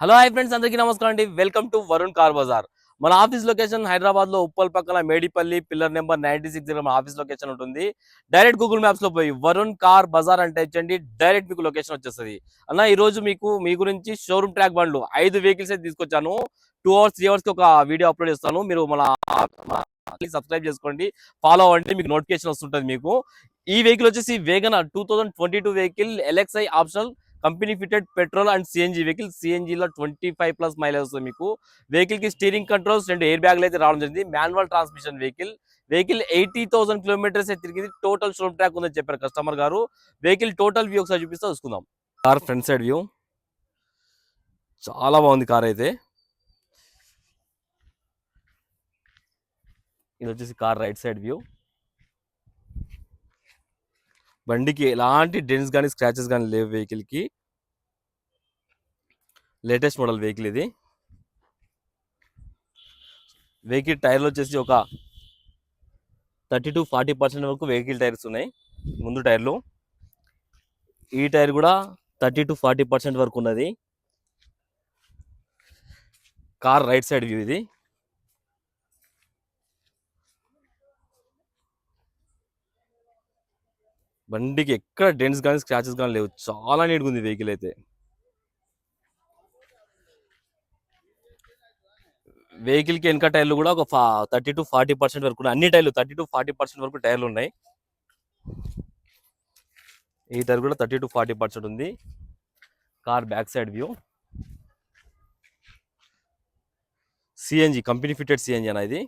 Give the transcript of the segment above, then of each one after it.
Hello hi friends, అందరికీ నమస్కారం అండి. Welcome to Varun car Bazaar. మన ఆఫీస్ లొకేషన్ హైదరాబాద్ లో ఉప్పల్ పక్కన మేడిపల్లి పిల్లర్ నెంబర్ 96 దగ్గర మన ఆఫీస్ లొకేషన్ ఉంటుంది. డైరెక్ట్ గూగుల్ మ్యాప్స్ లో పోయి వరుణ్ కార్ బజార్ అంటే ఇచ్చండి, డైరెక్ట్ మీకు లొకేషన్ వచ్చేస్తుంది. అన్న ఈ రోజు మీకు మీ గురించి షోరూమ్ ట్రాక్ బండ్లు 5 వెహికల్స్ అయితే తీసుకొచ్చాను. 2 అవర్స్ 3 అవర్స్ కి ఒక వీడియో అప్లోడ్ చేస్తాను. మీరు మన సబ్స్క్రైబ్ చేసుకోండి, ఫాలో అవ్వండి, మీకు నోటిఫికేషన్ వస్తుంటది మీకు. ఈ వెహికల్ వచ్చేసి WagonR 2022 vehicle, LXi optional, company fitted petrol and CNG vehicle. CNG లో 25+ మైలేజ్ వస్తుంది మీకు. వెహికల్ కి స్టీరింగ్ కంట్రోల్స్, 2 ఎయిర్ బ్యాగ్లు అయితే రావడం జరిగింది. Manual transmission vehicle. Vehicle 80,000 kilometres అయితే తిరిగింది. టోటల్ షోరూమ్ ట్రాక్ ఉందని చెప్పారు కస్టమర్ గారు. వెహికల్ టోటల్ వ్యూ ఒకసారి చూపిస్తే చూసుకుందాం. కార్ ఫ్రంట్ సైడ్ వ్యూ చాలా బాగుంది. కార్ అయితే ఇది వచ్చేసి కార్ రైట్ సైడ్ వ్యూ. బండికి ఎలాంటి డెన్స్ కానీ స్క్రాచెస్ కానీ లేవు. వెహికల్ కి లేటెస్ట్ మోడల్ వెహికల్ ఇది. వెహికల్ టైర్లు వచ్చేసి ఒక 30-40% వరకు వెహికల్ టైర్స్ ఉన్నాయి ముందు టైర్లు. ఈ టైర్ కూడా 30-40% వరకు ఉన్నది. కార్ రైట్ సైడ్ వ్యూ ఇది. బండికి ఎక్కడ డెన్స్ కానీ స్క్రాచెస్ కానీ లేవు. చాలా నీట్గా ఉంది వెహికల్ అయితే. వెహికల్ కి వెనక టైర్లు కూడా ఒక 30-40% వరకు ఉన్నాయి. అన్ని టైర్లు 30-40% వరకు టైర్లు ఉన్నాయి. ఈ టైర్ కూడా 30-40% ఉంది. Car back side view. CNG, company fitted CNG అన్న ఇది.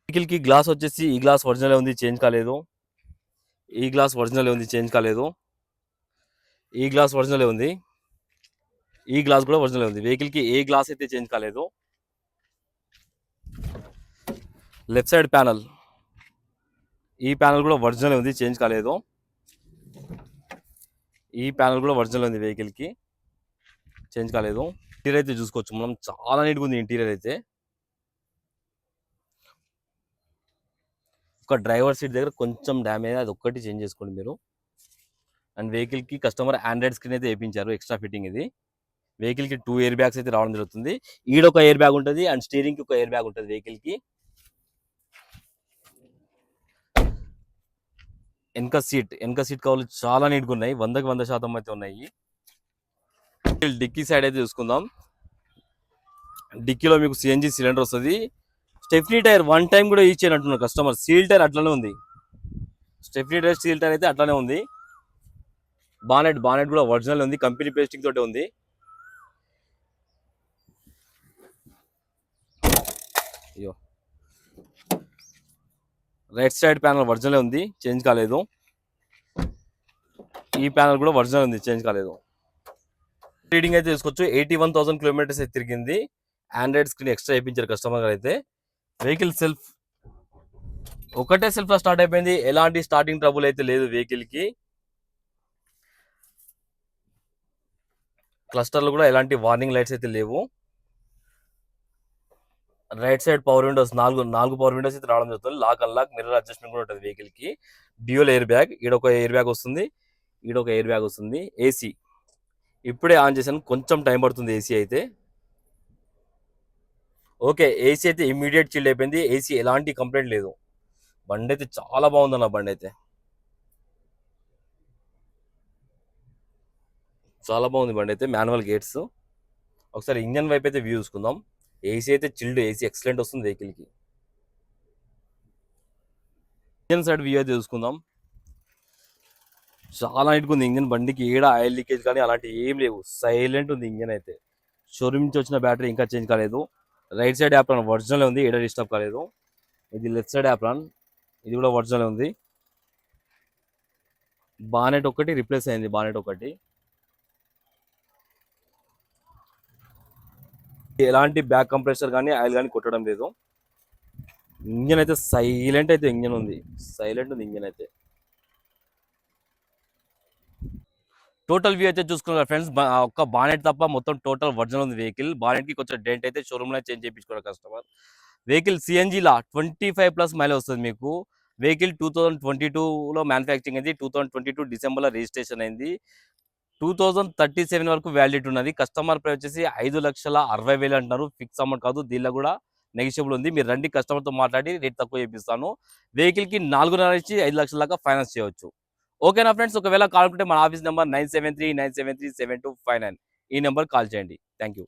వెహికల్ కి గ్లాస్ వచ్చేసి ఈ గ్లాస్ ఒరిజినల్ ఉంది, చేంజ్ కాలేదు. ఈ గ్లాస్ ఒరిజినల్ ఉంది, చేంజ్ కాలేదు. ఈ గ్లాస్ ఒరిజినల్ ఉంది. ఈ గ్లాస్ కూడా ఒరిజినల్ ఉంది. వెహికల్ కి ఏ గ్లాస్ అయితే చేంజ్ కాలేదు. లెఫ్ట్ సైడ్ ప్యానల్, ఈ ప్యానల్ కూడా ఒరిజినల్ ఉంది, చేంజ్ కాలేదు. ఈ ప్యానల్ కూడా ఒరిజినల్ ఉంది, వెహికల్ కి చేంజ్ కాలేదు. ఇంటీరియర్ అయితే చూసుకోవచ్చు మనం, చాలా నీట్గా ఉంది ఇంటీరియర్ అయితే. ఒక డ్రైవర్ సీట్ దగ్గర కొంచెం డ్యామేజ్, అది ఒక్కటి చేంజ్ చేసుకోండి మీరు. అండ్ వెహికల్ కి కస్టమర్ ఆండ్రాయిడ్ స్క్రీన్ అయితే వేయించారు, ఎక్స్ట్రా ఫిట్టింగ్ ఇది. వెహికల్ కి 2 ఎయిర్ బ్యాగ్స్ అయితే రావడం జరుగుతుంది. ఈడొక ఎయిర్ బ్యాగ్ ఉంటుంది అండ్ స్టీరింగ్ కి ఒక ఎయిర్ బ్యాగ్ ఉంటుంది వెహికల్ కి. వెనక సీట్ కవర్లు చాలా నీట్గా ఉన్నాయి, 100కి 100% అయితే ఉన్నాయి. డిక్కీ సైడ్ అయితే చూసుకుందాం. డిక్కీలో మీకు సిఎన్జి సిలిండర్ వస్తుంది. స్టెఫ్నీ టైర్ 1 టైం కూడా యూజ్ చేయనట్టున్నారు కస్టమర్. సీల్ టైర్ అట్లానే ఉంది. స్టెఫ్నీ టైర్, సీల్ టైర్ అయితే అట్లానే ఉంది. బానెట్ కూడా ఒరిజినల్ ఉంది, కంపెనీ పేస్టింగ్ తోటి ఉంది. అయ్యో, రైట్ సైడ్ ప్యానల్ ఒరిజినల్ ఉంది, చేంజ్ కాలేదు. ఈ ప్యానల్ కూడా ఒరిజినల్ ఉంది, చేంజ్ కాలేదు. రీడింగ్ అయితే తీసుకోవచ్చు. 81,000 కిలోమీటర్స్ అయితే తిరిగింది. ఆండ్రాయిడ్ స్క్రీన్ ఎక్స్ట్రా వేయించారు కస్టమర్ గారు అయితే. వెహికల్ సెల్ఫ్ ఒకటే సెల్ఫ్ లో స్టార్ట్ అయిపోయింది. ఎలాంటి స్టార్టింగ్ ట్రబుల్ అయితే లేదు వెహికల్ కి. క్లస్టర్లు కూడా ఎలాంటి వార్నింగ్ లైట్స్ అయితే లేవు. రైట్ సైడ్ పవర్ విండోస్, నాలుగు పవర్ విండోస్ అయితే రావడం జరుగుతుంది. లాక్ అన్లాక్, మిర్రర్ అడ్జస్ట్మెంట్ కూడా ఉంటుంది వెహికల్ కి. డ్యూయల్ ఎయిర్ బ్యాగ్, ఈడొక ఎయిర్ బ్యాగ్ వస్తుంది, ఈడొక ఎయిర్ బ్యాగ్ వస్తుంది. ఏసీ ఇప్పుడే ఆన్ చేశాను, కొంచెం టైం పడుతుంది ఏసీ అయితే. ఓకే, ఏసీ అయితే ఇమ్మీడియట్ చిల్డ్ అయిపోయింది. ఏసీ ఎలాంటి కంప్లైంట్ లేదు. బండి అయితే చాలా బాగుందన్న, బండి అయితే చాలా బాగుంది. బండి అయితే మాన్యువల్ గేట్స్. ఒకసారి ఇంజన్ వైపు అయితే వ్యూ చూసుకుందాం. ఏసీ అయితే చిల్డ్, ఏసీ ఎక్సలెంట్ వస్తుంది వెహికల్ కి. ఇంజన్ సైడ్ వ్యూ అయితే చూసుకుందాం. చాలా నీట్గా ఉంది ఇంజన్. బండికి ఏడ ఆయిల్ లీకేజ్ కానీ అలాంటి ఏం లేవు, సైలెంట్ ఉంది ఇంజన్ అయితే. షోరూమ్ నుంచి వచ్చిన బ్యాటరీ ఇంకా చేంజ్ కాలేదు. రైట్ సైడ్ యాప్రాన్ ఒరిజినల్ ఉంది, ఏడ డిస్టర్బ్ కాలేదు. ఇది లెఫ్ట్ సైడ్ యాప్రాన్, ఇది కూడా ఒరిజినల్ ఉంది. బానెట్ ఒకటి రిప్లేస్ అయింది, బానెట్ ఒకటి. ఎలాంటి బ్యాక్ కంప్రెసర్ కానీ ఆయిల్ కానీ కొట్టడం లేదు. ఇంజన్ అయితే సైలెంట్ అయితే ఇంజన్ ఉంది, సైలెంట్ ఉంది ఇంజన్ అయితే. టోటల్ వ్యూ అయితే చూసుకున్నారు ఫ్రెండ్స్. ఒక్క బానెట్ తప్ప మొత్తం టోటల్ ఒరిజినల్ ఉంది వెహికల్. బానెట్ కి కొంచెం డెంట్ అయితే షోరూమ్ లో చేంజ్ చేయించుకోవాలి కస్టమర్. వెహికల్ సిఎన్జి లా 25+ మైలేజ్ వస్తుంది మీకు. వెహికల్ 2022లో మ్యానుఫ్యాక్చరింగ్ అయింది, 2022 డిసెంబర్ లో రిజిస్ట్రేషన్ అయింది. 2037 వరకు వ్యాలిడిటీ ఉన్నది. కస్టమర్ ప్రైస్ వచ్చేసి 5,60,000 అంటున్నారు. ఫిక్స్ అమౌంట్ కాదు. దీనిలో కూడా నెగోషియబుల్ ఉంది. మీరు రండి, కస్టమర్‌తో మాట్లాడి రేట్ తక్కువ చేపిస్తాను. వెహికల్‌కి 4,5 నుంచి 5,00,000 దాకా ఫైనాన్స్ చేయవచ్చు. ఓకేనా ఫ్రెండ్స్? ఒకవేళ కావాలనుకుంటే మన ఆఫీస్ నంబర్ 9739737259 ఈ నెంబర్‌కి కాల్ చేయండి. Thank you.